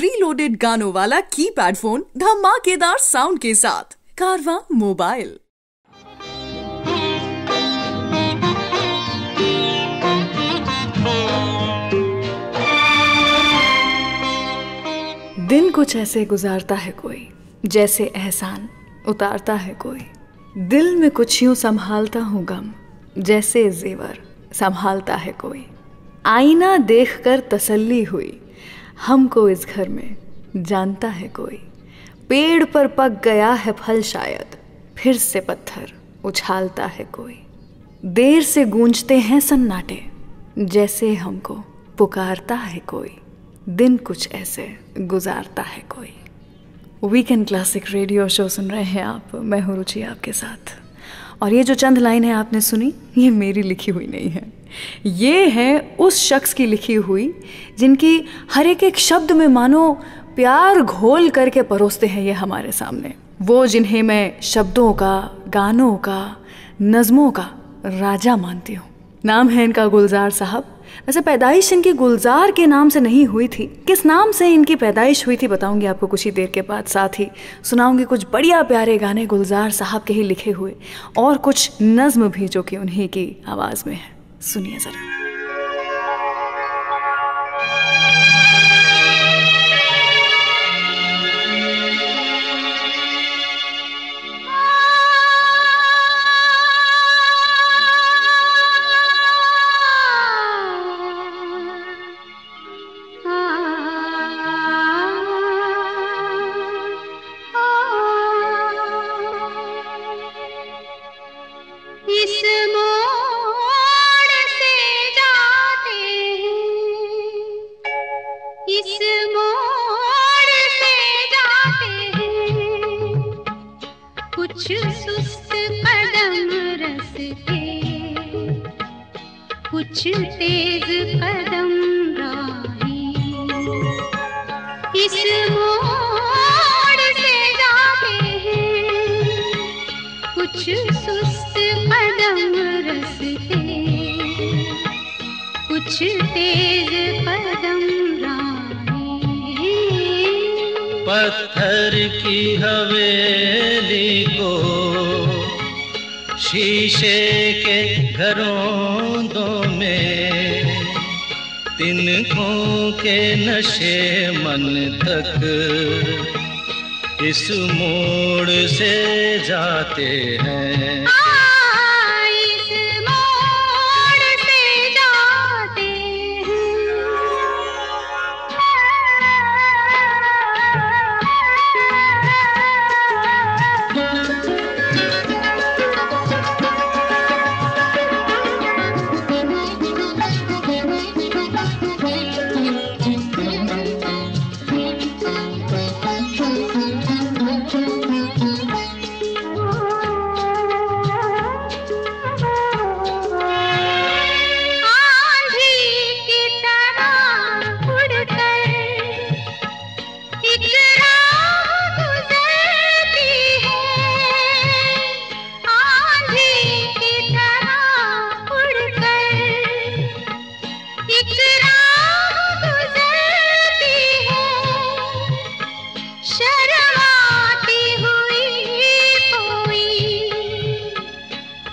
Pre loaded गानों वाला keypad phone धमाकेदार साउंड के साथ। कारवां मोबाइल। दिन कुछ ऐसे गुजारता है कोई, जैसे एहसान उतारता है कोई। दिल में कुछ यूं संभालता हूँ गम, जैसे जेवर संभालता है कोई। आईना देखकर तसल्ली हुई, हमको इस घर में जानता है कोई। पेड़ पर पक गया है फल शायद, फिर से पत्थर उछालता है कोई। देर से गूंजते हैं सन्नाटे, जैसे हमको पुकारता है कोई। दिन कुछ ऐसे गुजारता है कोई। वीकेंड क्लासिक रेडियो शो सुन रहे हैं आप, मैं हूँ रुचि आपके साथ। और ये जो चंद लाइन है आपने सुनी, ये मेरी लिखी हुई नहीं है, ये है उस शख्स की लिखी हुई जिनकी हर एक शब्द में मानो प्यार घोल करके परोसते हैं ये हमारे सामने। वो जिन्हें मैं शब्दों का, गानों का, नज़मों का राजा मानती हूँ। नाम है इनका गुलजार साहब। वैसे पैदाइश इनकी गुलजार के नाम से नहीं हुई थी, किस नाम से इनकी पैदाइश हुई थी बताऊंगी आपको कुछ ही देर के बाद। साथ ही सुनाऊंगी कुछ बढ़िया प्यारे गाने गुलजार साहब के ही लिखे हुए, और कुछ नज्म भी जो कि उन्हीं की आवाज़ में है। सुनिए ज़रा। कुछ तेज कदम राही इस मोड़ से जाते हैं, कुछ सुस्त कदम रस्ते, कुछ तेज कदम राही। पत्थर की हवेली को शीशे के घरों में, तिनकों के नशे मन तक इस मोड़ से जाते हैं।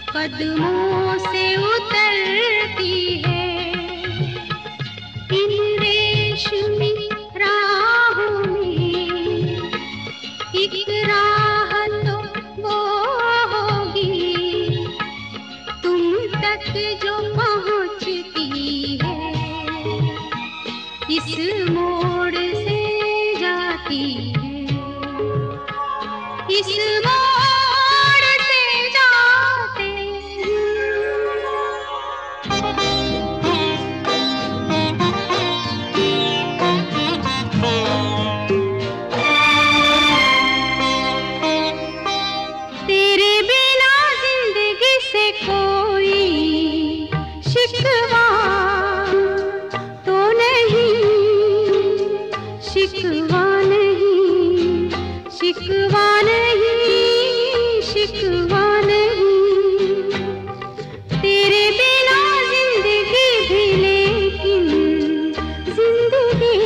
कदमों से उतरती है इन रेशमी राहों में, एक राह तो वो होगी तुम तक जो पहुंचती है, इस मोड़ से जाती है, इस शिकवा नहीं, शिकवा नहीं, शिकवा नहीं, तेरे बिना जिंदगी भी, लेकिन जिंदगी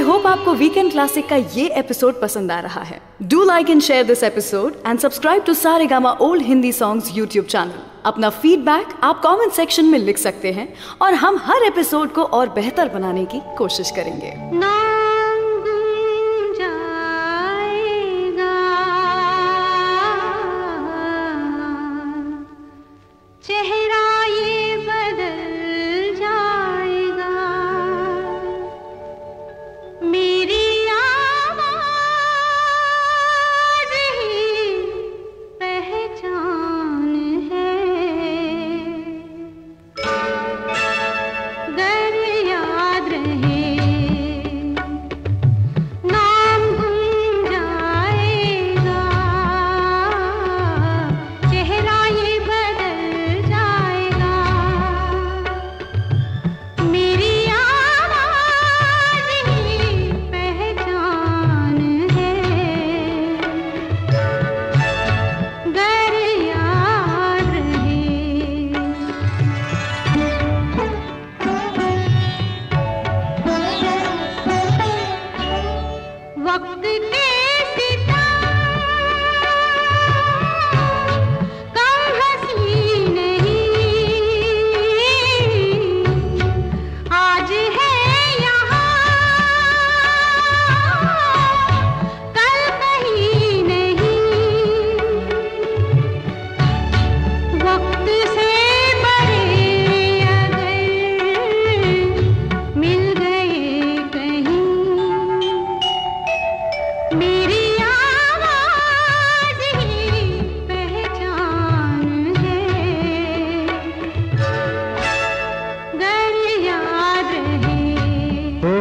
आई होप आपको वीकेंड क्लासिक का ये एपिसोड पसंद आ रहा है. Do like and share this episode and subscribe to Saregama old Hindi songs YouTube channel. अपना फीडबैक आप कमेंट सेक्शन में लिख सकते हैं और हम हर एपिसोड को और बेहतर बनाने की कोशिश करेंगे. चेहरा ये बदल जाएगा, मेरी आवाज़ ही पहचान है. गर याद रहे नाम गुम जाएगा, चेहरा ये बदल जाएगा, मेरी आवाज़ ही पहचान है. गर याद रहे वक्त के सितारे कम हंसी नहीं, आज है यहाँ कल कहीं नहीं. वक्त से बड़े अगर मिल गए कहीं, मेरी आवाज़ ही पहचान है. गर याद रहे ओ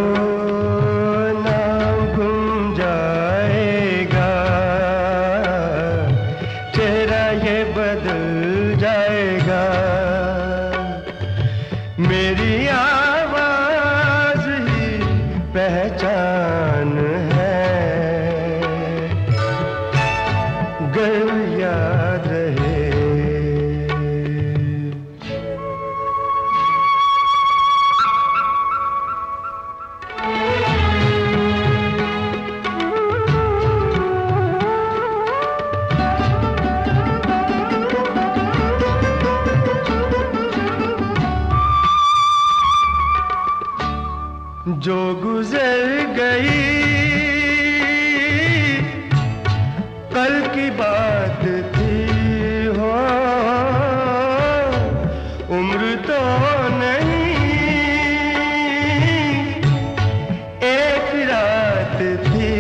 नाम गुम जाएगा, चेहरा ये बदल जाएगा, मेरी आवाज़ ही पहचान है. गर याद रहे जो गुजर गई कल की बात थी हो, उम्र तो नहीं एक रात थी,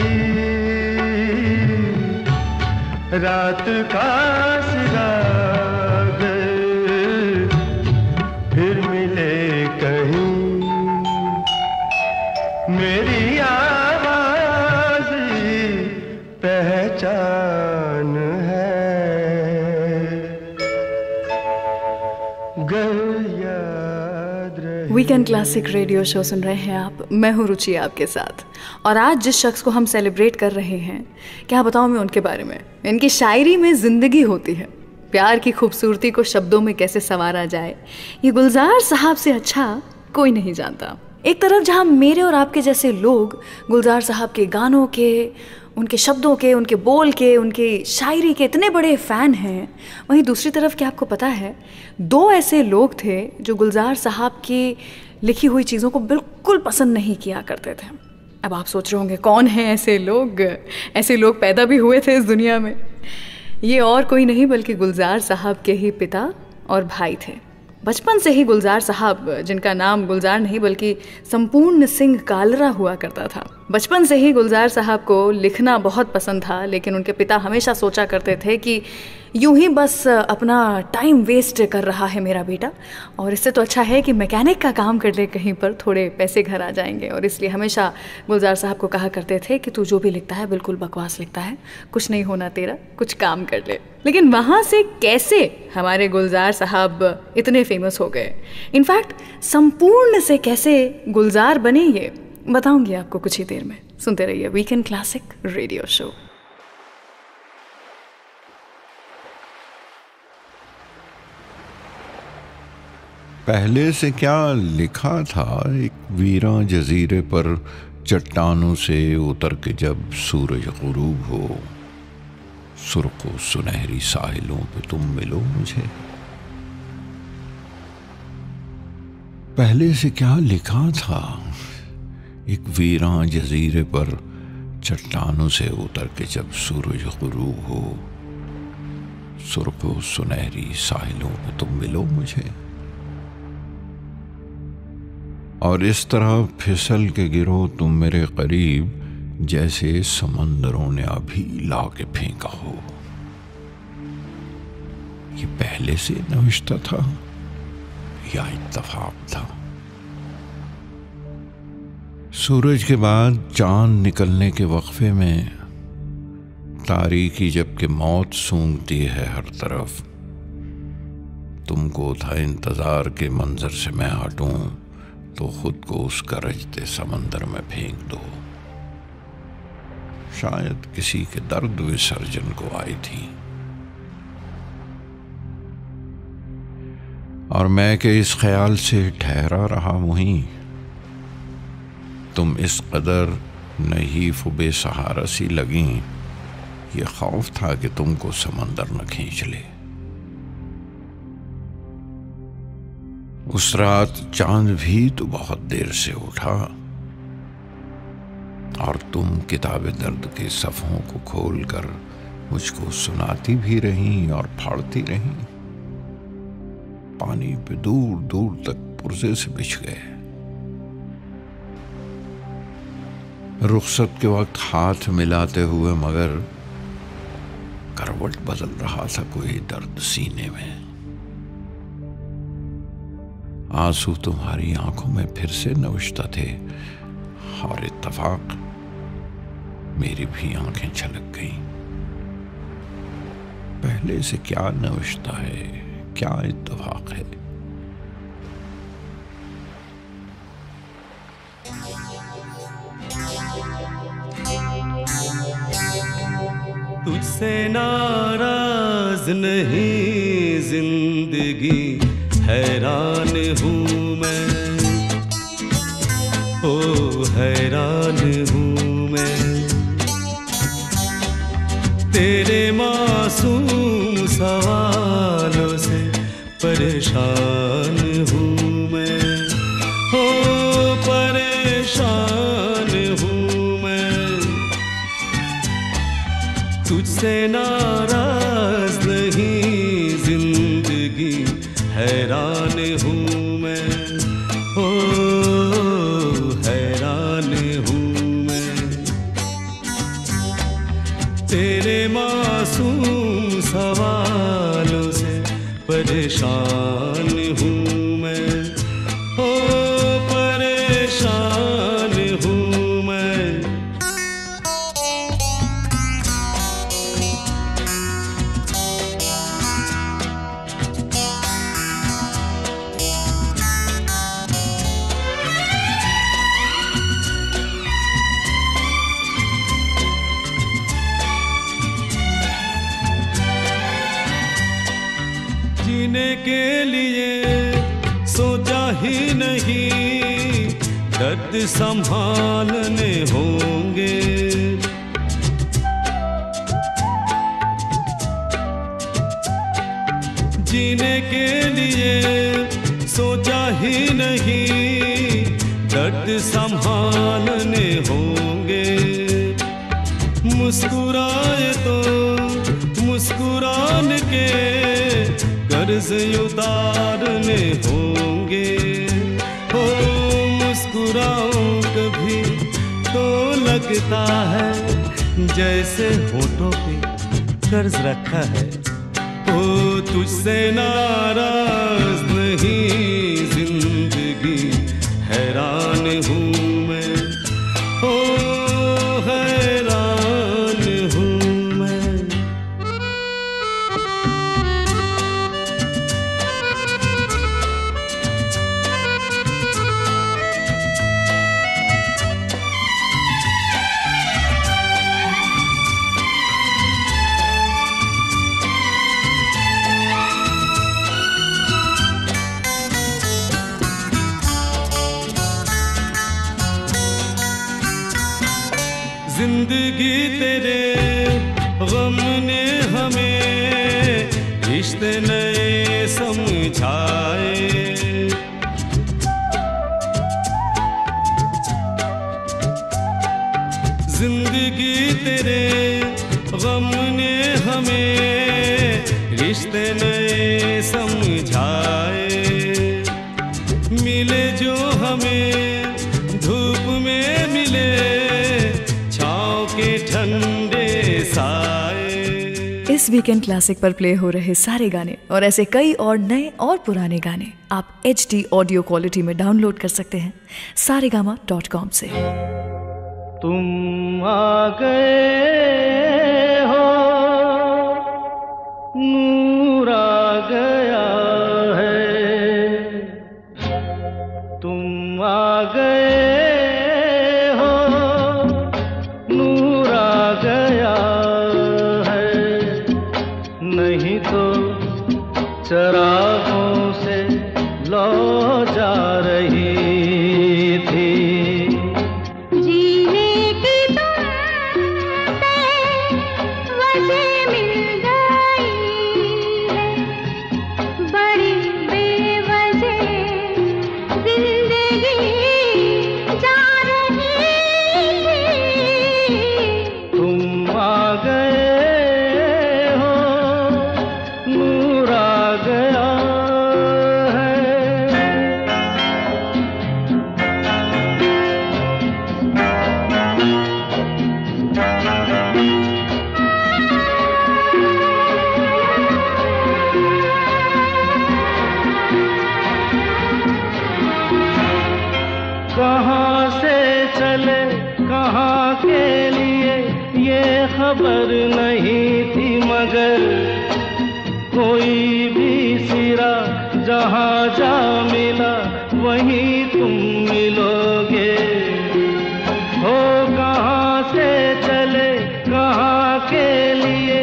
रात का सिराग फिर मिले कहीं, मेरी आवाज़ ही पहचान है. गर याद रहे. वीकेंड क्लासिक रेडियो शो सुन रहे हैं आप. मैं हूँ रुचि आपके साथ. और आज जिस शख्स को हम सेलिब्रेट कर रहे हैं, क्या बताऊँ मैं उनके बारे में. इनकी शायरी में जिंदगी होती है. प्यार की खूबसूरती को शब्दों में कैसे संवारा जाए, ये गुलजार साहब से अच्छा कोई नहीं जानता. एक तरफ जहाँ मेरे और आपके जैसे लोग गुलजार साहब के गानों के, उनके शब्दों के, उनके बोल के, उनकी शायरी के इतने बड़े फ़ैन हैं, वहीं दूसरी तरफ क्या आपको पता है, दो ऐसे लोग थे जो गुलजार साहब की लिखी हुई चीज़ों को बिल्कुल पसंद नहीं किया करते थे. अब आप सोच रहे होंगे कौन हैं ऐसे लोग. ऐसे लोग पैदा भी हुए थे इस दुनिया में. ये और कोई नहीं बल्कि गुलजार साहब के ही पिता और भाई थे. बचपन से ही गुलजार साहब, जिनका नाम गुलजार नहीं बल्कि संपूर्ण सिंह कालरा हुआ करता था, बचपन से ही गुलजार साहब को लिखना बहुत पसंद था. लेकिन उनके पिता हमेशा सोचा करते थे कि यूं ही बस अपना टाइम वेस्ट कर रहा है मेरा बेटा, और इससे तो अच्छा है कि मैकेनिक का काम कर ले कहीं पर, थोड़े पैसे घर आ जाएंगे. और इसलिए हमेशा गुलजार साहब को कहा करते थे कि तू जो भी लिखता है बिल्कुल बकवास लिखता है, कुछ नहीं होना तेरा, कुछ काम कर ले. लेकिन वहाँ से कैसे हमारे गुलजार साहब इतने फेमस हो गए, इनफैक्ट संपूर्ण से कैसे गुलजार बने, ये बताऊंगी आपको कुछ ही देर में. सुनते रहिए वीकेंड क्लासिक रेडियो शो. पहले से क्या लिखा था, एक वीरां जजीरे पर चट्टानों से उतर के जब सूरज गुरूब हो, सुर्ख व सुनहरी साहिलों पे तुम मिलो मुझे। पहले से क्या लिखा था, एक वीरां जजीरे पर चट्टानों से उतर के जब सूरज गुरूब हो, सुर्ख व सुनहरी साहिलों पे तुम मिलो मुझे। और इस तरह फिसल के गिरो तुम मेरे करीब, जैसे समंदरों ने अभी ला के फेंका हो। ये पहले से नविश्ता था या इत्तफाक था? सूरज के बाद चांद निकलने के वक्फे में तारीकी जबकि मौत सूंघती है हर तरफ, तुमको था इंतजार के मंजर से मैं हटूं तो खुद को उस गरजते समंदर में फेंक दो। शायद किसी के दर्द विसर्जन को आई थी, और मैं के इस ख्याल से ठहरा रहा वहीं, तुम इस कदर नहीफ बेसहारा सी लगी, ये खौफ था कि तुमको समंदर न खींच ले। उस रात चांद भी तो बहुत देर से उठा, और तुम किताबे दर्द के सफ़ों को खोलकर मुझको सुनाती भी रहीं और फाड़ती रहीं। पानी पे दूर दूर तक पुर्जे से बिछ गए। रुखसत के वक्त हाथ मिलाते हुए मगर करवट बदल रहा था कोई दर्द सीने में। आंसू तुम्हारी आंखों में फिर से नविश्ता थे, और इत्तफाक मेरी भी आंखें छलक गईं। पहले से क्या नविश्ता है, क्या इत्तफाक है। तुझसे नाराज नहीं जिंदगी, हैरान हूँ मैं, ओ हैरान हूँ मैं। तेरे मासूम सवालों से परेशान हूँ मैं, ओ परेशान हूँ मैं। तुझसे नाराज नहीं जिंदगी, हैरान हूँ मैं, ओ हैरान हूँ मैं। तेरे मासूम सवालों से परेशान हूँ मैं, ओ परेशान हूँ मैं। जीने के लिए सोचा ही नहीं, दर्द संभालने होंगे। जीने के लिए सोचा ही नहीं, दर्द संभालने होंगे। मुस्कुराए तो मुस्कुराने के कर्ज उतारने होंगे। हो मुस्कुराऊं कभी तो लगता है जैसे होठों पे कर्ज रखा है। ओ तुझसे नाराज नहीं जिंदगी, हैरान हूँ मैं, ओ हैरान हूँ मैं। जिंदगी तेरे गम ने हमें रिश्ते नए समझाए। जिंदगी तेरे गम ने हमें रिश्ते नए समझाए। मिले जो हमें धूप में मिले छाँव के ठंडे साए। इस वीकेंड क्लासिक पर प्ले हो रहे सारे गाने और ऐसे कई और नए और पुराने गाने आप HD ऑडियो क्वालिटी में डाउनलोड कर सकते हैं saregama.com से। तुम आ गए हो, नूर आ गया है। तुम आ गए हो, नूर आ गया है। नहीं तो चरागों से लौ जा रही थी। कहाँ से चले कहाँ के लिए ये खबर नहीं थी, मगर कोई भी सिरा जहाँ जा मिला वहीं तुम मिलोगे। हो कहाँ से चले कहाँ के लिए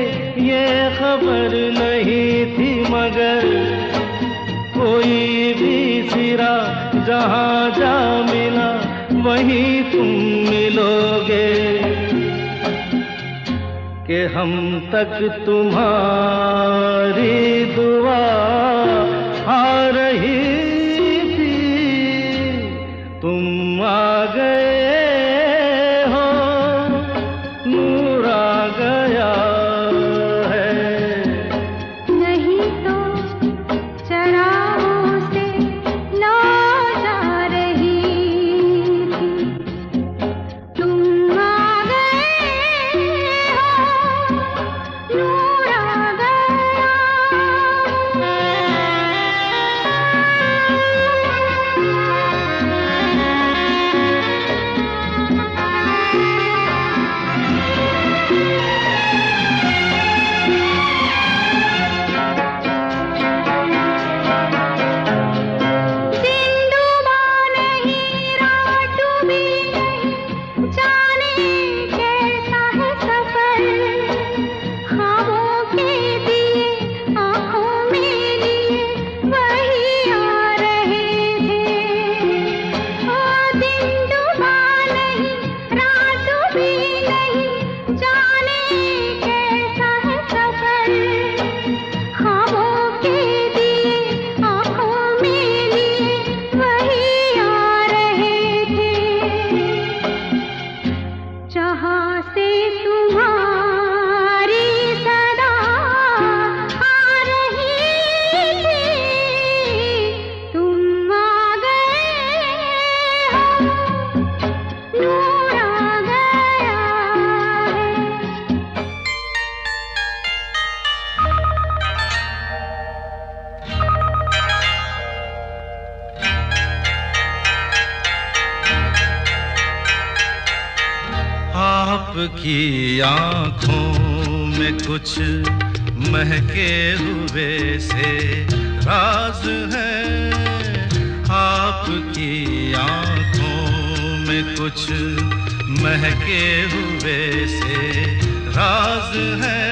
ये खबर नहीं थी, मगर कोई भी सिरा जहाँ जा मिला वहीं तुम मिलोगे। कि हम तक तुम्हारी दुआ आ रही थी। तुम आ गए हो, नूर आ गया है। नहीं तो चरागों से लौ जा रही थी। तुम आ गए हो, नूर आ गया। आपकी आँखों में कुछ महके हुए से राज है। आपकी आँखों में कुछ महके हुए से राज है।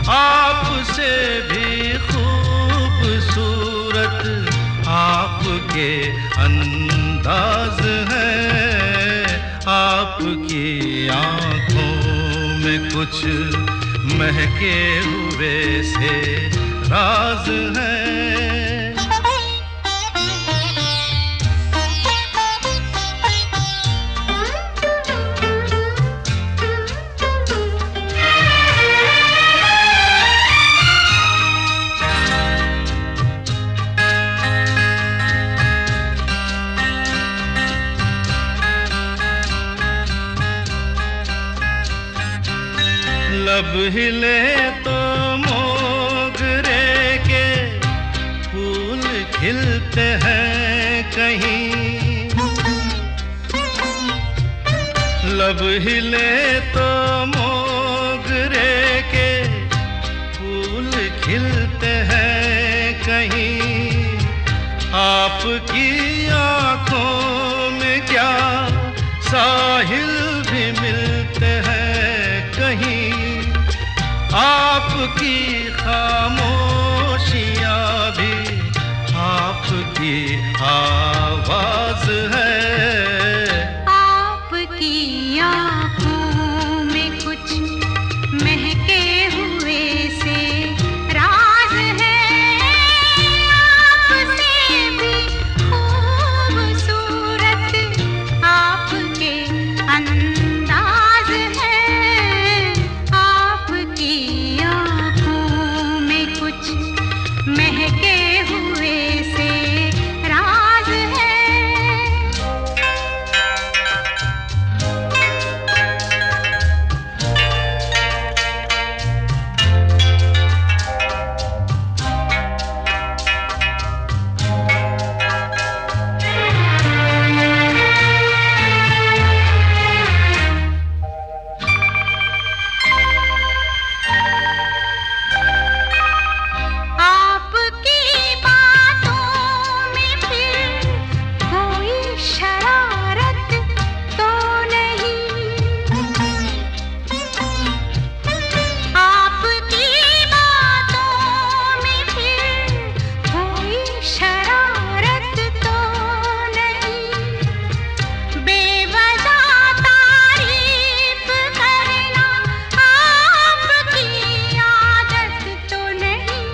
आपसे भी खूबसूरत आपके अंदाज है। आपकी आंखों में कुछ महके हुए से राज है। लब हिले तो मोगरे के फूल खिलते हैं कहीं, लब हिले तो मोगरे के फूल खिलते हैं कहीं। आपकी आंखों में क्या साहिल भी मिलते हैं कहीं। आपकी खामोशियाँ भी आपकी आवाज है। आपकी आँखों में कुछ महके हुए से राज है। आपसे भी खूबसूरत आपके अंदाज है। आपकी आँखों में कुछ महके हुए से राज है। आपकी बातों में फिर कोई शरारत तो नहीं। आपकी बातों में फिर कोई शरारत तो नहीं। बेवजह तारीफ करना आपकी आदत तो नहीं।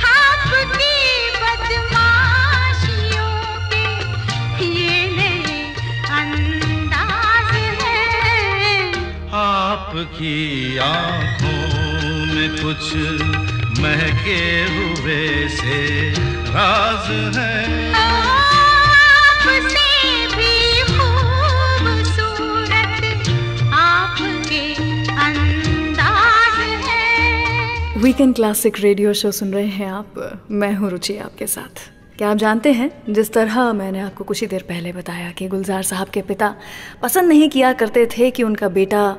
आपकी बदमाशियों के ये नए अंदाज है। आपकी आंखों में कुछ महके हुए से राज है। आपसे भी खूबसूरत आपके अंदाज है। वीकेंड क्लासिक रेडियो शो सुन रहे हैं आप। मैं हूँ रुचि आपके साथ। क्या आप जानते हैं, जिस तरह मैंने आपको कुछ ही देर पहले बताया कि गुलजार साहब के पिता पसंद नहीं किया करते थे कि उनका बेटा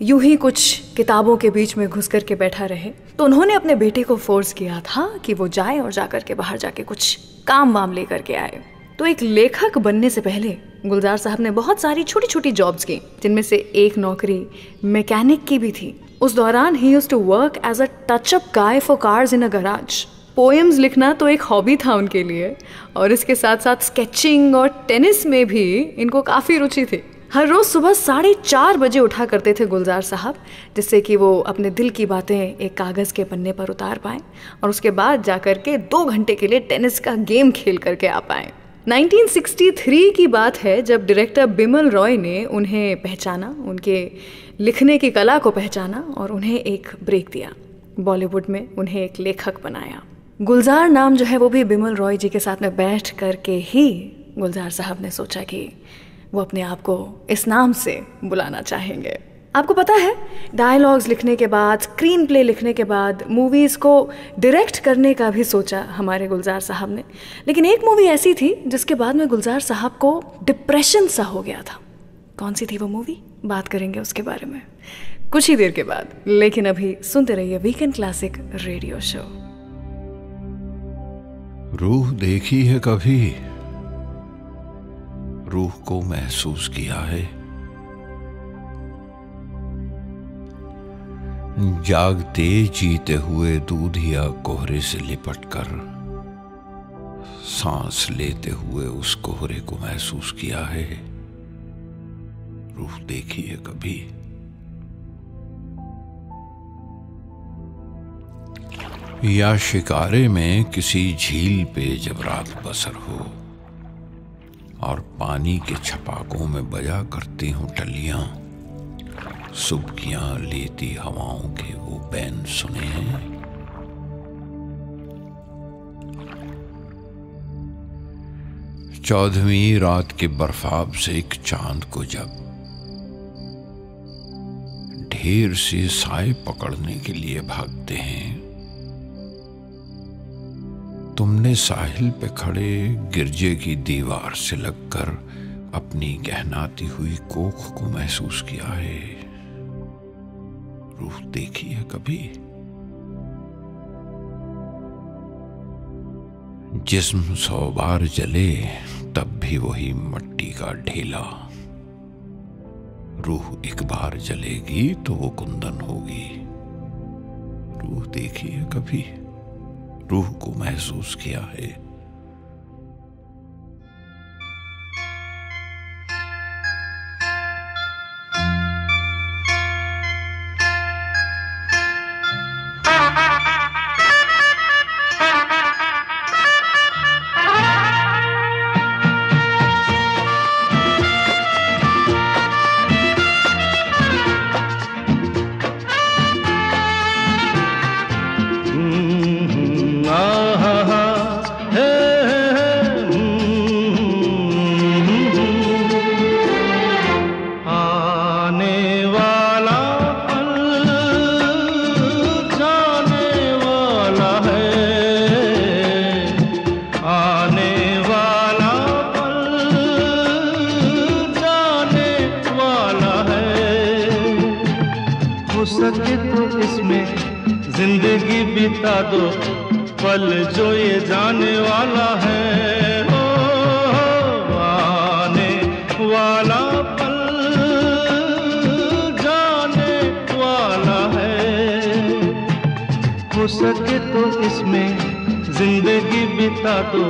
यूं ही कुछ किताबों के बीच में घुस कर के बैठा रहे, तो उन्होंने अपने बेटे को फोर्स किया था कि वो जाए और जाकर के बाहर जाके कुछ काम वाम लेकर के आए। तो एक लेखक बनने से पहले गुलजार साहब ने बहुत सारी छोटी छोटी जॉब्स की, जिनमें से एक नौकरी मैकेनिक की भी थी। उस दौरान he used to work as a touch up guy for cars in a garage. Poems लिखना तो एक हॉबी था उनके लिए, और इसके साथ साथ स्केचिंग और टेनिस में भी इनको काफ़ी रुचि थी। हर रोज़ सुबह 4:30 बजे उठा करते थे गुलजार साहब, जिससे कि वो अपने दिल की बातें एक कागज़ के पन्ने पर उतार पाएँ और उसके बाद जाकर के 2 घंटे के लिए टेनिस का गेम खेल करके आ पाएँ। 1963 की बात है जब डायरेक्टर बिमल रॉय ने उन्हें पहचाना, उनके लिखने की कला को पहचाना और उन्हें एक ब्रेक दिया। बॉलीवुड में उन्हें एक लेखक बनाया। गुलजार नाम जो है वो भी बिमल रॉय जी के साथ में बैठ करके ही गुलजार साहब ने सोचा कि वो अपने आप को इस नाम से बुलाना चाहेंगे। आपको पता है, डायलॉग्स लिखने के बाद, स्क्रीन प्ले लिखने के बाद मूवीज़ को डायरेक्ट करने का भी सोचा हमारे गुलजार साहब ने। लेकिन एक मूवी ऐसी थी जिसके बाद में गुलजार साहब को डिप्रेशन सा हो गया था। कौन सी थी वो मूवी? बात करेंगे उसके बारे में कुछ ही देर के बाद। लेकिन अभी सुनते रहिए वीकेंड क्लासिक रेडियो शो। रूह देखी है कभी? रूह को महसूस किया है? जागते जीते हुए दूधिया कोहरे से लिपटकर सांस लेते हुए उस कोहरे को महसूस किया है? रूह देखी है कभी? या शिकारे में किसी झील पे जब रात बसर हो और पानी के छपाकों में बजा करती हूं टलियां, सुबकियां लेती हवाओं के वो बैन सुने हैं? चौदहवीं रात के बर्फाब से एक चांद को जब ढेर से साए पकड़ने के लिए भागते हैं, तुमने साहिल पे खड़े गिरजे की दीवार से लगकर अपनी गहनाती हुई कोख को महसूस किया है? रूह देखी है कभी? जिस्म 100 बार जले तब भी वही मट्टी का ढेला। रूह एक बार जलेगी तो वो कुंदन होगी। रूह देखी है कभी? रूह को महसूस किया है? सके तो इसमें जिंदगी बिता दो, पल जो ये जाने वाला है। ओ आने वाला पल जाने वाला है। हो सके तो इसमें जिंदगी बिता दो,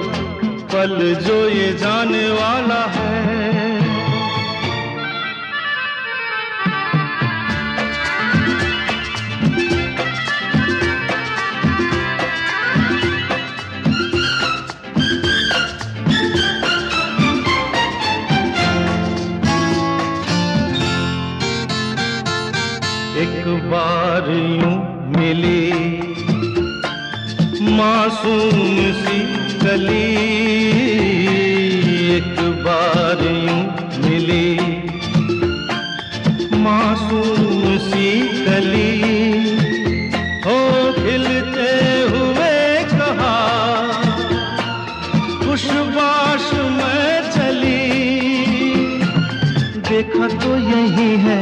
पल जो ये जाने वाला है। एक बार यूं मिली मासूम सी कली, एक बार यूं मिली मासूम सी कली। हो खिलते हुए कहा खुशबाश में चली, देखा तो यही है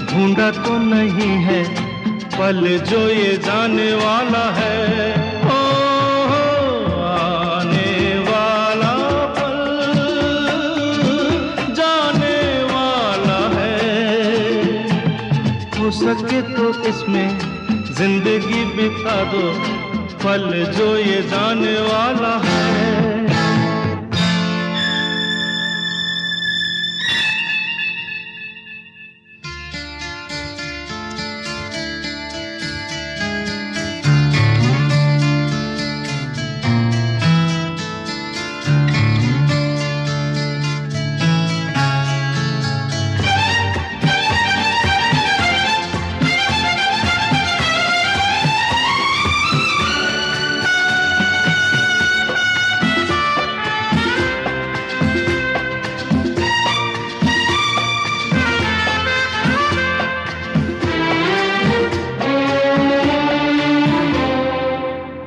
ढूंढा तो नहीं है, पल जो ये जाने वाला है। ओ आने वाला पल जाने वाला है। हो सके तो इसमें जिंदगी बिता दो, पल जो ये जाने वाला है।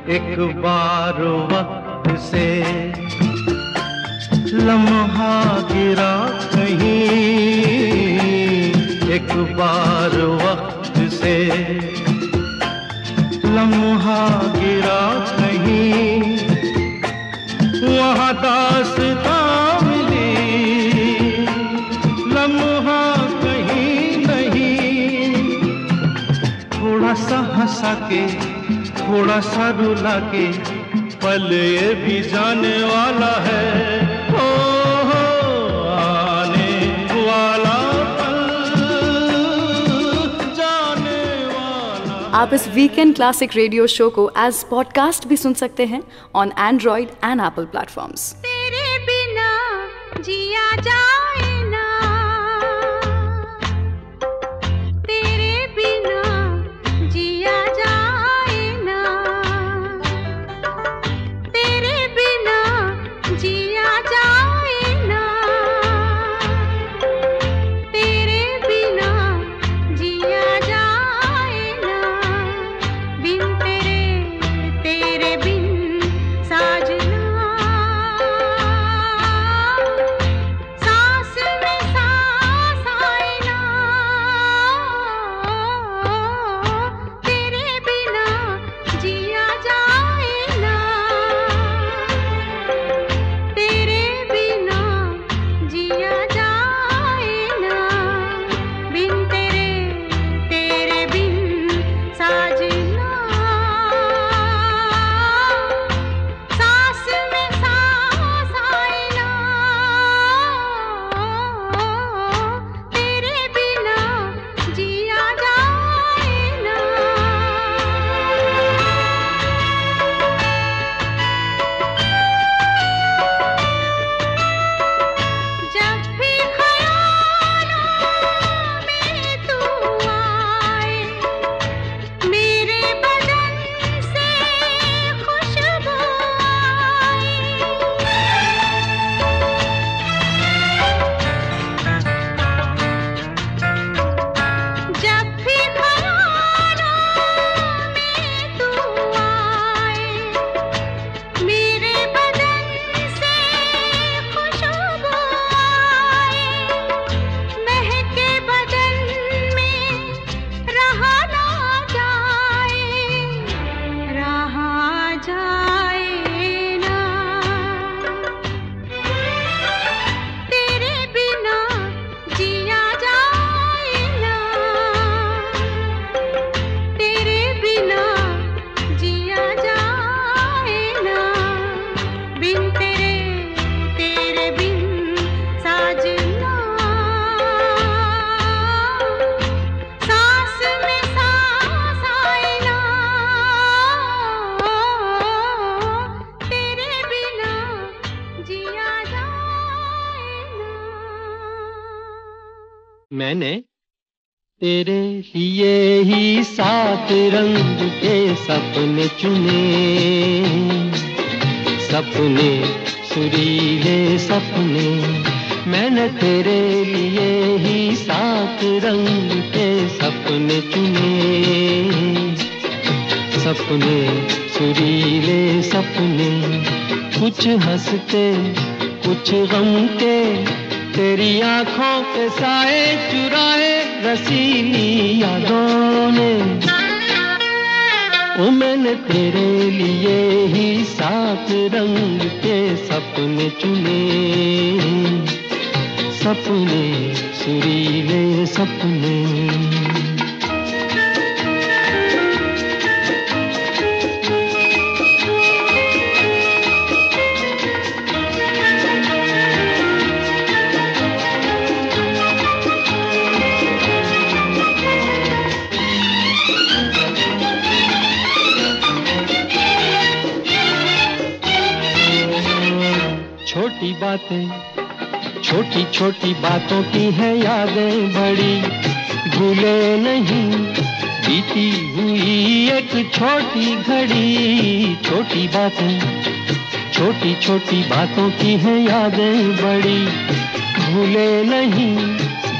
एक बार वक्त से लम्हा गिरा कहीं, एक बार वक्त से लम्हा गिरा कहीं, वहाँ दास्तां मिली लम्हा कहीं नहीं। थोड़ा सा हंसा के थोड़ा सा रुला के, पल ये भी जाने वाला है। ओ आने वाला पल आप इस वीकेंड क्लासिक रेडियो शो को एज पॉडकास्ट भी सुन सकते हैं on Android and Apple platforms. तेरे बिना जिया जाए ना, तेरे बिना जिया जाए ना, तेरे बिना जिया जाए ना, तेरे बिना जिया जाए ना, बिन तेरे तेरे बिन साजना, सांस में सांस आए ना, तेरे बिना जिया जाए ना, तेरे बिना जिया जाए ना, बिन तेरे तेरे बिन साजना, सांस में सांस आए ना, तेरे बिना जिया जाए ना। जब भी ख्यालों में तू आए, मेरे बदन से खुशबू आए, जब भी ख्यालों में तू आए, मेरे बदन से खुशबू आए, महके बदन में रहा ना जाए, रहा जाए ना, तेरे बिना जिया जाए ना, तेरे बिना जिया जाए ना, बिन तेरे तेरे बिन साजना, सांस में सांस आए ना, तेरे बिना जिया जाए ना। मैंने तेरे लिए ही 7 रंग के सपने चुने, सपने सुरीले सपने। मैंने तेरे लिए ही 7 रंग के सपने चुने, सपने सुरीले सपने। कुछ हंसते कुछ गम के, तेरी आंखों के साए चुराए रसीली यादों ने। ओ मैंने तेरे लिए ही 7 रंग के सपने चुने, सपने सुरीले सपने। छोटी बातें छोटी छोटी बातों की है यादें बड़ी, भूले नहीं बीती हुई एक छोटी घड़ी। छोटी बातें छोटी छोटी बातों की है यादें बड़ी, भूले नहीं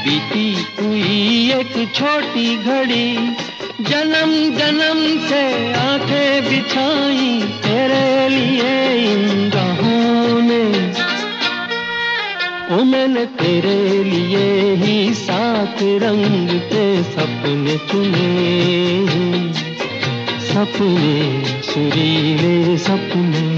बीती हुई एक छोटी घड़ी। जन्म जन्म से आंखें बिछाई तेरे लिए इन राहों ने। ओ मैंने तेरे लिए ही 7 रंग के सपने चुने, सपने सुरीले सपने।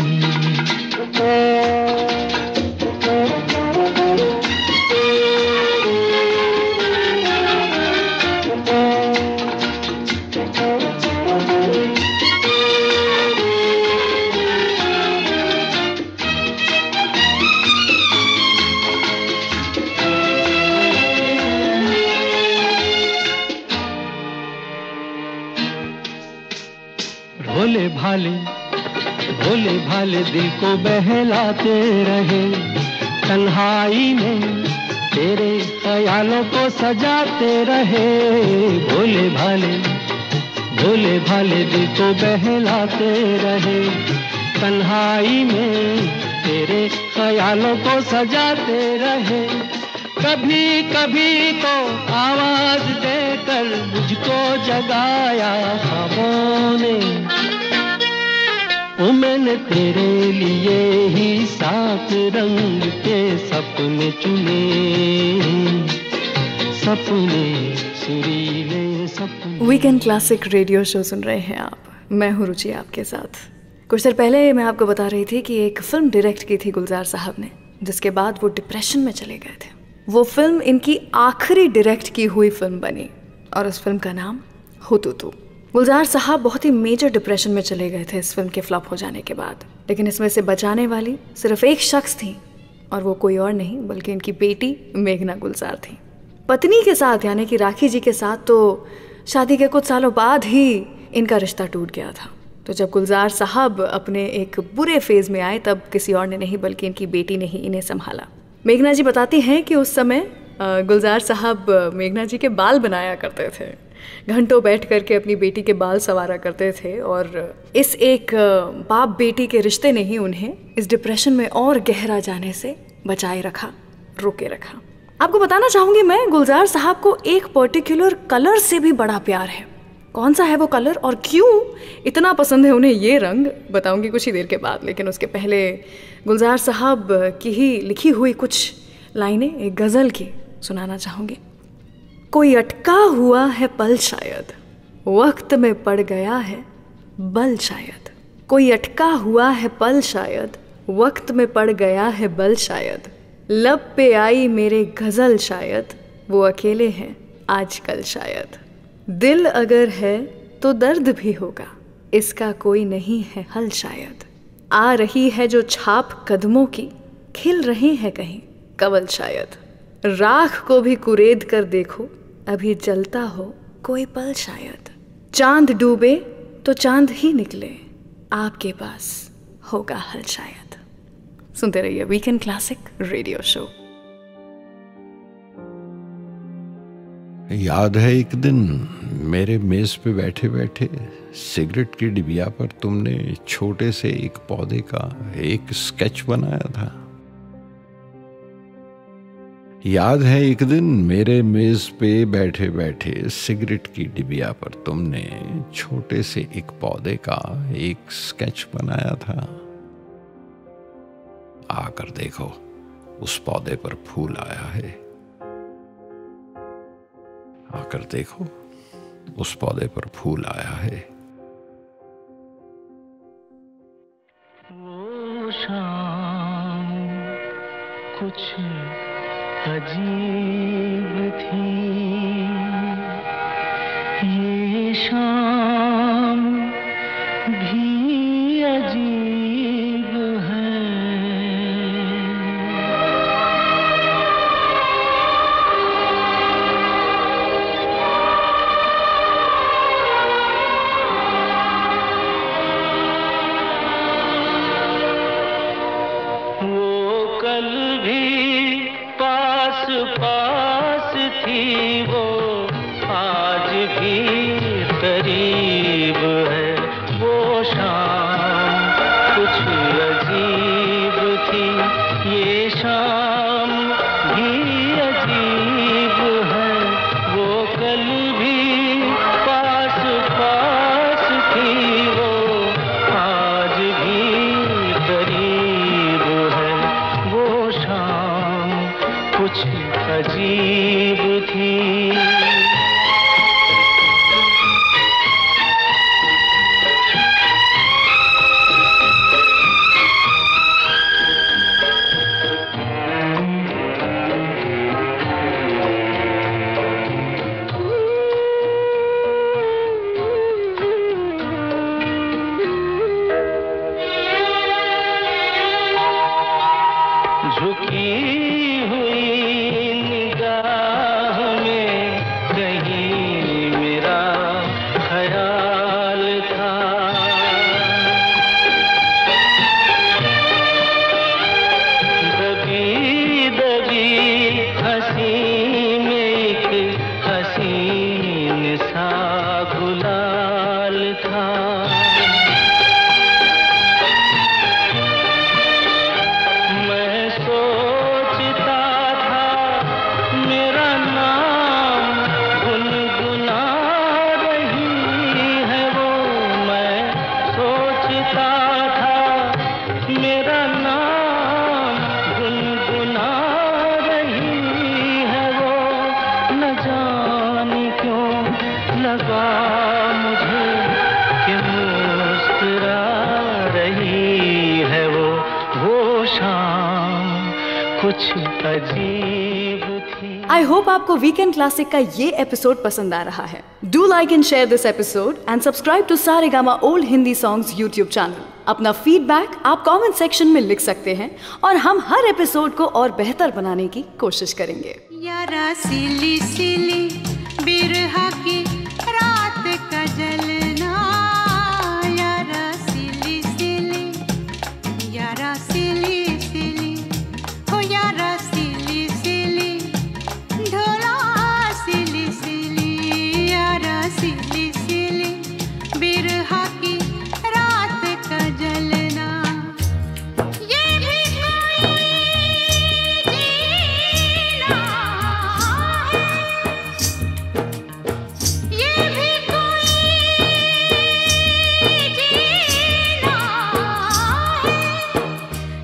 भोले भाले भोले भाले दिल को बहलाते रहे, तन्हाई में तेरे ख्यालों को सजाते रहे। भोले भाले भोले भाले दिल को बहलाते रहे, तन्हाई में तेरे ख्यालों को सजाते रहे। कभी कभी तो आवाज देकर मुझको जगाया ख्वाबों ने, ओ मैंने तेरे लिए ही 7 रंग के सपने चुने, सपने सुरीले सपने। वीकेंड क्लासिक रेडियो शो सुन रहे हैं आप, मैं हूँ रुचि आपके साथ। कुछ देर पहले मैं आपको बता रही थी कि एक फिल्म डायरेक्ट की थी गुलजार साहब ने, जिसके बाद वो डिप्रेशन में चले गए थे। वो फिल्म इनकी आखिरी डायरेक्ट की हुई फिल्म बनी और उस फिल्म का नाम हो तू। गुलजार साहब बहुत ही मेजर डिप्रेशन में चले गए थे इस फिल्म के फ्लॉप हो जाने के बाद, लेकिन इसमें से बचाने वाली सिर्फ एक शख्स थी और वो कोई और नहीं बल्कि इनकी बेटी मेघना गुलजार थी। पत्नी के साथ यानी कि राखी जी के साथ तो शादी के कुछ सालों बाद ही इनका रिश्ता टूट गया था। तो जब गुलजार साहब अपने एक बुरे फेज में आए तब किसी और ने नहीं बल्कि इनकी बेटी ने ही इन्हें संभाला। मेघना जी बताती हैं कि उस समय गुलजार साहब मेघना जी के बाल बनाया करते थे, घंटों बैठ करके अपनी बेटी के बाल संवारा करते थे और इस एक बाप बेटी के रिश्ते ने ही उन्हें इस डिप्रेशन में और गहरा जाने से बचाए रखा, रोके रखा। आपको बताना चाहूँगी मैं, गुलजार साहब को एक पर्टिकुलर कलर से भी बड़ा प्यार है। कौन सा है वो कलर और क्यों इतना पसंद है उन्हें ये रंग, बताऊंगी कुछ ही देर के बाद। लेकिन उसके पहले गुलजार साहब की ही लिखी हुई कुछ लाइनें एक गज़ल की सुनाना चाहूँगी। कोई अटका हुआ है पल शायद, वक्त में पड़ गया है बल शायद। कोई अटका हुआ है पल शायद, वक्त में पड़ गया है बल शायद। लब पे आई मेरे गज़ल शायद, वो अकेले हैं आजकल शायद। दिल अगर है तो दर्द भी होगा, इसका कोई नहीं है हल शायद। आ रही है जो छाप कदमों की, खिल रहे हैं कहीं कवल शायद। राख को भी कुरेद कर देखो, अभी जलता हो कोई पल शायद। चांद डूबे तो चांद ही निकले, आपके पास होगा हल शायद। सुनते रहिए वीकेंड क्लासिक रेडियो शो। याद है एक दिन मेरे मेज पे बैठे बैठे सिगरेट की डिबिया पर तुमने छोटे से एक पौधे का एक स्केच बनाया था। याद है एक दिन मेरे मेज पे बैठे बैठे सिगरेट की डिबिया पर तुमने छोटे से एक पौधे का एक स्केच बनाया था। आकर देखो उस पौधे पर फूल आया है। आकर देखो उस पौधे पर फूल आया है। वो शाम कुछ अजीब थी, ये शाम भी अजीब है। पास थी वो आज भी करीब है। वो शाम कुछ अजीब थी, ये शाम भी अजीब है। वो कल भी पास पास थी, वो आज भी करीब है। वो शाम कुछ अजीब थी। झुकी कुछ अजीब थी। आई होप आपको वीकेंड क्लासिक का ये एपिसोड पसंद आ रहा है। Do like and share this episode and subscribe to Saregama old Hindi songs YouTube channel. अपना फीडबैक आप कमेंट सेक्शन में लिख सकते हैं और हम हर एपिसोड को और बेहतर बनाने की कोशिश करेंगे। यारा सिली सिली बिरहा की रात का जलना, यारा सिली सिली, यारा सिली सिली, हो यारा सिली सिली, ढोला सिली सिली, यारा सिली सिली बिरहा की रात का जलना। ये भी कोई जीना है, ये भी कोई जीना है,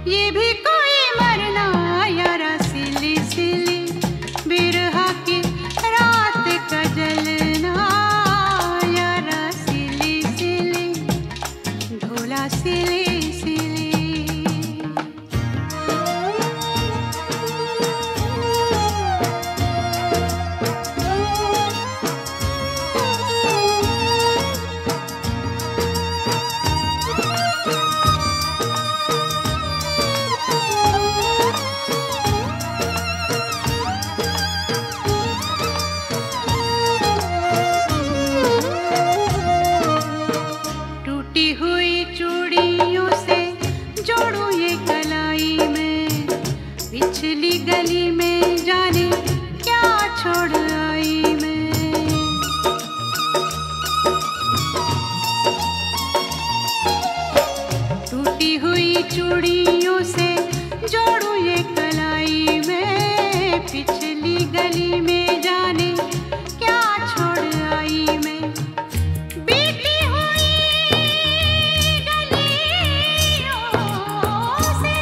ये भी कोई मरना, यारा सिली सिली बिरहा की रात का जलना, यारा सिली सिली, ढोला सिली सिली। टूटी हुई चूड़ियों से जोड़ू ये कलाई में, पिछली गली में जाने क्या छोड़ आई मैं। टूटी हुई चूड़ियों से जोड़ू ये कलाई में, पिछली गली में जाने क्या छोड़ आई मैं। बीती हुई गलियों से,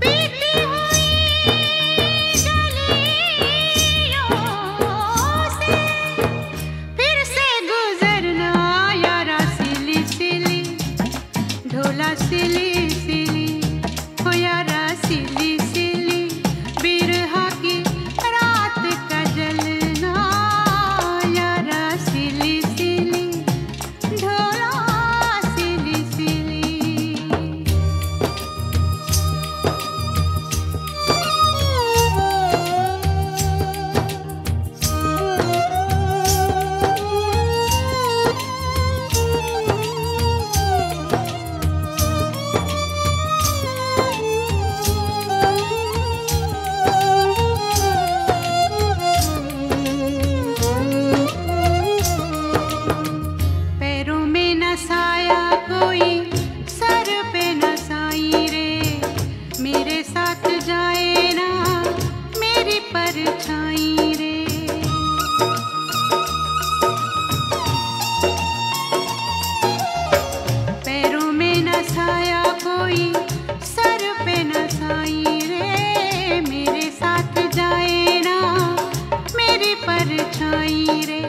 बीती हुई गलियों से, फिर से गुजरना, यारा सिली सिली, ढोला सिली सिली, हो यारा सिली सिली बिरहा की रात का जलना, यारा सिली सिली, ढोला सिली सिली। पैरों में न साया कोई, सर पे न साई रे, मेरे साथ जाए ना मेरी परछाई रे। पैरों में न साया कोई, सर पे न साई रे, मेरे साथ जाए ना मेरी परछाई रे।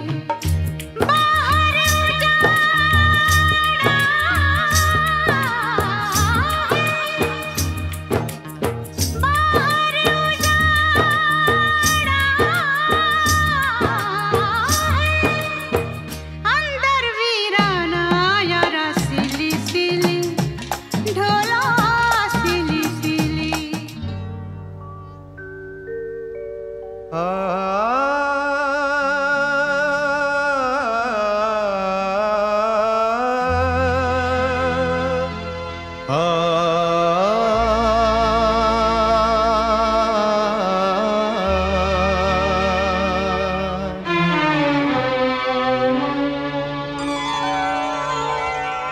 बाहर उजाड़ा है, बाहर उजाड़ा है, अंदर वीराना, यारा सिली सिली, ढोला सिली सिली।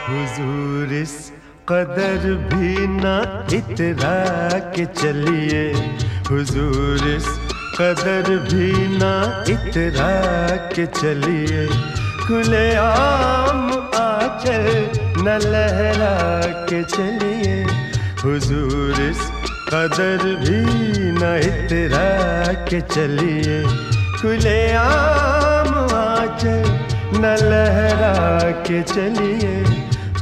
हुजूर इस कदर भी ना इतरा के चलिए, हुजूर इस कदर भी ना इतरा के चलिए, खुले आम आंचल न लहरा के चलिए, हुजूर इस कदर भी न इतरा के चलिए, खुले आम आंचल न लहरा के चलिए,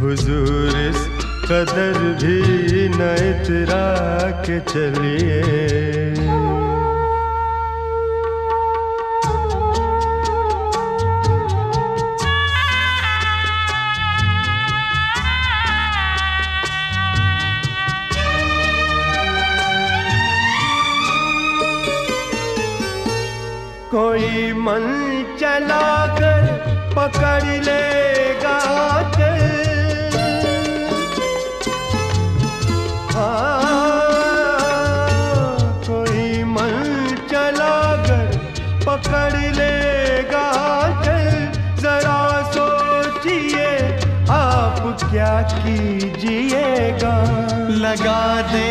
हुजूर इस कदर भी न इतरा के चलिए। कोई मन चला कर पकड़ लेगा चल, कोई मन चला कर पकड़ लेगा चल। जरा सोचिए आप क्या कीजिएगा। लगा दे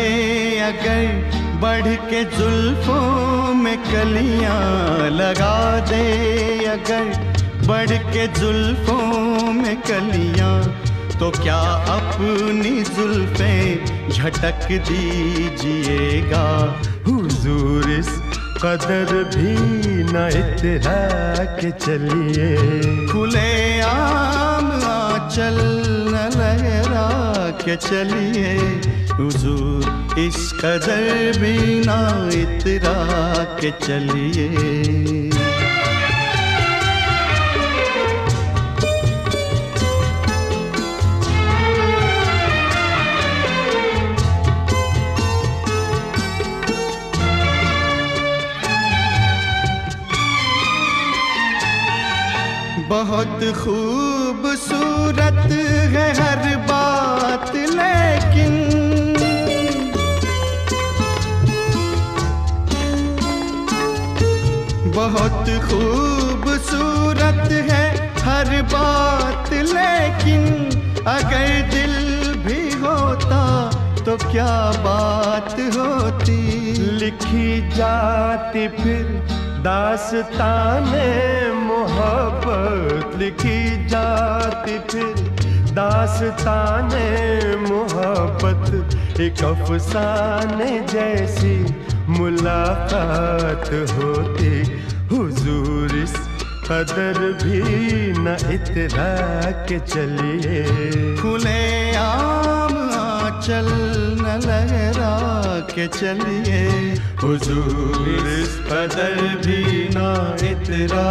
अगर बढ़ के जुल्फों में कलियां, लगा दे अगर बढ़ के जुल्फों में कलियां, तो क्या अपनी जुल्फें झटक दीजिएगा। हुजूर इस कदर भी न इतरा के चलिए। खुले आम आंचल न लहरा के चलिए। हुजूर इस कदर भी ना इतरा के चलिए। बहुत खूबसूरत है हर बात, लेकिन बहुत खूबसूरत है हर बात, लेकिन अगर दिल भी होता तो क्या बात होती। लिखी जाती फिर दास्ताने मोहब्बत, लिखी जाती फिर दास्ताने मोहब्बत। एक अफसाने जैसी मुलाकात होती। हुजूर इस कदर भी न इतरा के चलिए। खुले आम आंचल न लहरा के चलिए। हुजूर इस कदर भी न इतरा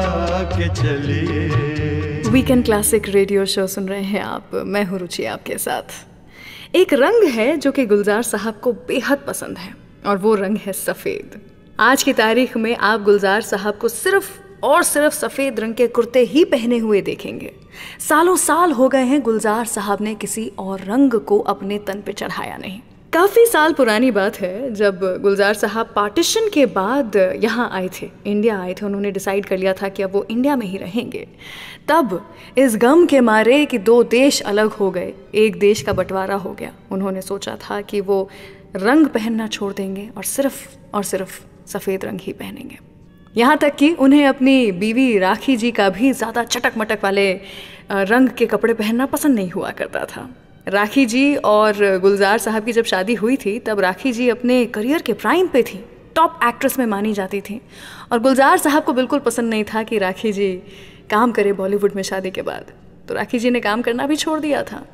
के चलिए। वीकेंड क्लासिक रेडियो शो सुन रहे हैं आप, मैं हूं रुचि आपके साथ। एक रंग है जो कि गुलजार साहब को बेहद पसंद है और वो रंग है सफ़ेद। आज की तारीख में आप गुलजार साहब को सिर्फ और सिर्फ सफ़ेद रंग के कुर्ते ही पहने हुए देखेंगे। सालों साल हो गए हैं गुलजार साहब ने किसी और रंग को अपने तन पे चढ़ाया नहीं। काफ़ी साल पुरानी बात है जब गुलजार साहब पार्टीशन के बाद यहाँ आए थे, इंडिया आए थे। उन्होंने डिसाइड कर लिया था कि अब वो इंडिया में ही रहेंगे। तब इस गम के मारे कि दो देश अलग हो गए, एक देश का बंटवारा हो गया, उन्होंने सोचा था कि वो रंग पहनना छोड़ देंगे और सिर्फ सफ़ेद रंग ही पहनेंगे। यहाँ तक कि उन्हें अपनी बीवी राखी जी का भी ज़्यादा चटक मटक वाले रंग के कपड़े पहनना पसंद नहीं हुआ करता था। राखी जी और गुलजार साहब की जब शादी हुई थी तब राखी जी अपने करियर के प्राइम पे थी, टॉप एक्ट्रेस में मानी जाती थी, और गुलजार साहब को बिल्कुल पसंद नहीं था कि राखी जी काम करे बॉलीवुड में शादी के बाद। तो राखी जी ने काम करना भी छोड़ दिया था।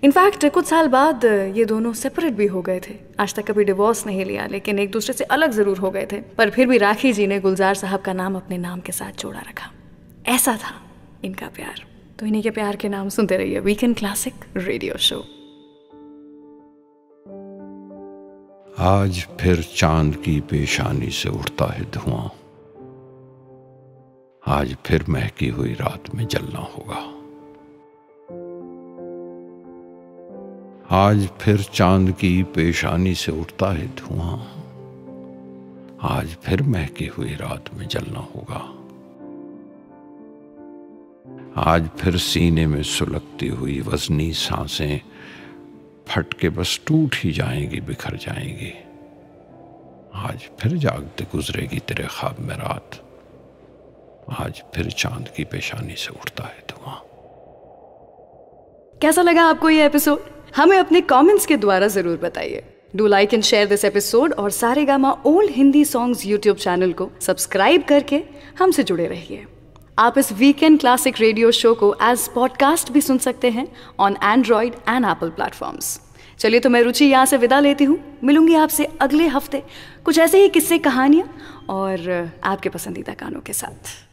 इनफैक्ट कुछ साल बाद ये दोनों सेपरेट भी हो गए थे। आज तक कभी डिवोर्स नहीं लिया, लेकिन एक दूसरे से अलग ज़रूर हो गए थे, पर फिर भी राखी जी ने गुलजार साहब का नाम अपने नाम के साथ जोड़ा रखा। ऐसा था इनका प्यार। तो इन्हीं के प्यार के नाम सुनते रहिए वीकेंड क्लासिक रेडियो शो। आज फिर चांद की पेशानी से उठता है धुआं, आज फिर महकी हुई रात में जलना होगा। आज फिर चांद की पेशानी से उठता है धुआं, आज फिर महकी हुई रात में जलना होगा। आज फिर सीने में सुलगती हुई वजनी सांसें फट के बस टूट ही जाएंगी, बिखर जाएंगी। आज फिर जागते गुजरेगी तेरे ख्वाब में रात, आज फिर चांद की पेशानी से उठता है धुआं। कैसा लगा आपको ये एपिसोड? हमें अपने कमेंट्स के द्वारा जरूर बताइए। Do like and share this episode और Saregama old Hindi songs YouTube channel को सब्सक्राइब करके हमसे जुड़े रहिए। आप इस वीकेंड क्लासिक रेडियो शो को एज पॉडकास्ट भी सुन सकते हैं on Android and Apple platforms. चलिए तो मैं रुचि यहाँ से विदा लेती हूँ। मिलूंगी आपसे अगले हफ्ते कुछ ऐसे ही किस्से, कहानियाँ और आपके पसंदीदा गानों के साथ।